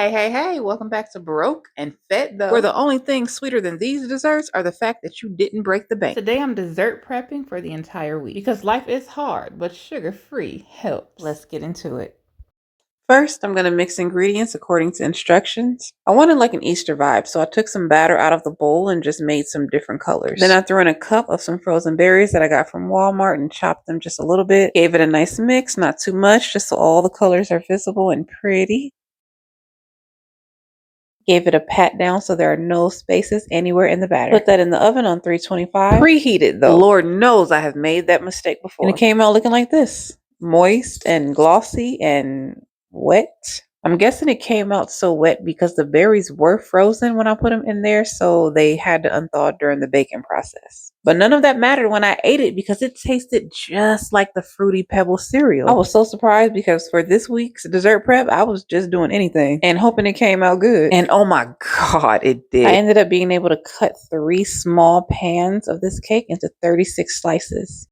Hey, welcome back to Broke and Fed Though, where the only thing sweeter than these desserts are the fact that you didn't break the bank. Today I'm dessert prepping for the entire week because life is hard, but sugar-free helps. Let's get into it. First, I'm going to mix ingredients according to instructions. I wanted like an Easter vibe, so I took some batter out of the bowl and just made some different colors. Then I threw in a cup of some frozen berries that I got from Walmart and chopped them just a little bit. Gave it a nice mix, not too much, just so all the colors are visible and pretty. Gave it a pat down so there are no spaces anywhere in the batter. Put that in the oven on 325. Preheated though. Lord knows I have made that mistake before. And it came out looking like this. Moist and glossy and wet. I'm guessing it came out so wet because the berries were frozen when I put them in there, so they had to unthaw during the baking process. But none of that mattered when I ate it because it tasted just like the Fruity Pebble cereal. I was so surprised because for this week's dessert prep, I was just doing anything and hoping it came out good. And oh my God, it did. I ended up being able to cut 3 small pans of this cake into 36 slices.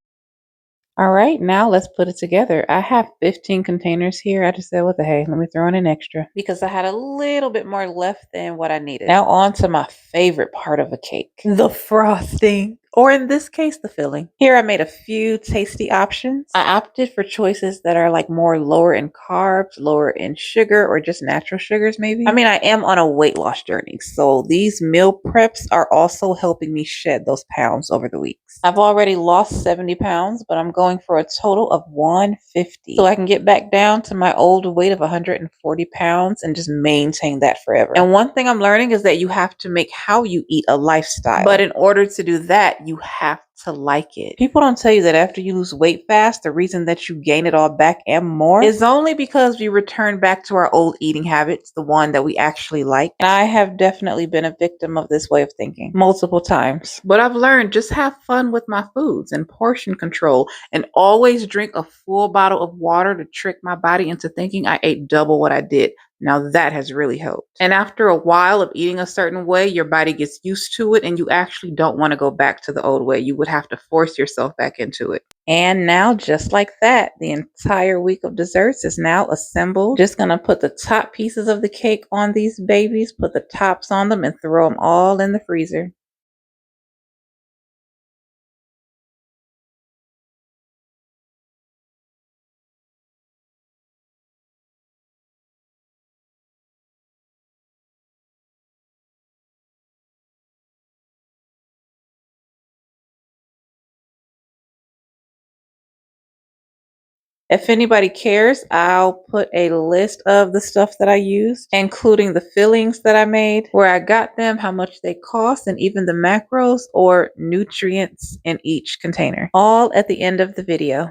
All right, now let's put it together. I have 15 containers here. I just said, what the hey, let me throw in an extra because I had a little bit more left than what I needed. Now on to my favorite part of a cake, the frosting. Or in this case, the filling. Here I made a few tasty options. I opted for choices that are like more lower in carbs, lower in sugar, or just natural sugars maybe. I mean, I am on a weight loss journey, so these meal preps are also helping me shed those pounds over the weeks. I've already lost 70 pounds, but I'm going for a total of 150. So I can get back down to my old weight of 140 pounds and just maintain that forever. And one thing I'm learning is that you have to make how you eat a lifestyle. But in order to do that, you have to like it. People don't tell you that after you lose weight fast, the reason that you gain it all back and more is only because we return back to our old eating habits, the one that we actually like. And I have definitely been a victim of this way of thinking multiple times. But I've learned just have fun with my foods and portion control and always drink a full bottle of water to trick my body into thinking I ate double what I did. Now that has really helped. And after a while of eating a certain way, your body gets used to it and you actually don't want to go back to the old way. You would have to force yourself back into it. And now, just like that, the entire week of desserts is now assembled. Just gonna put the top pieces of the cake on these babies, put the tops on them, and throw them all in the freezer. If anybody cares, I'll put a list of the stuff that I used, including the fillings that I made, where I got them, how much they cost, and even the macros or nutrients in each container, all at the end of the video.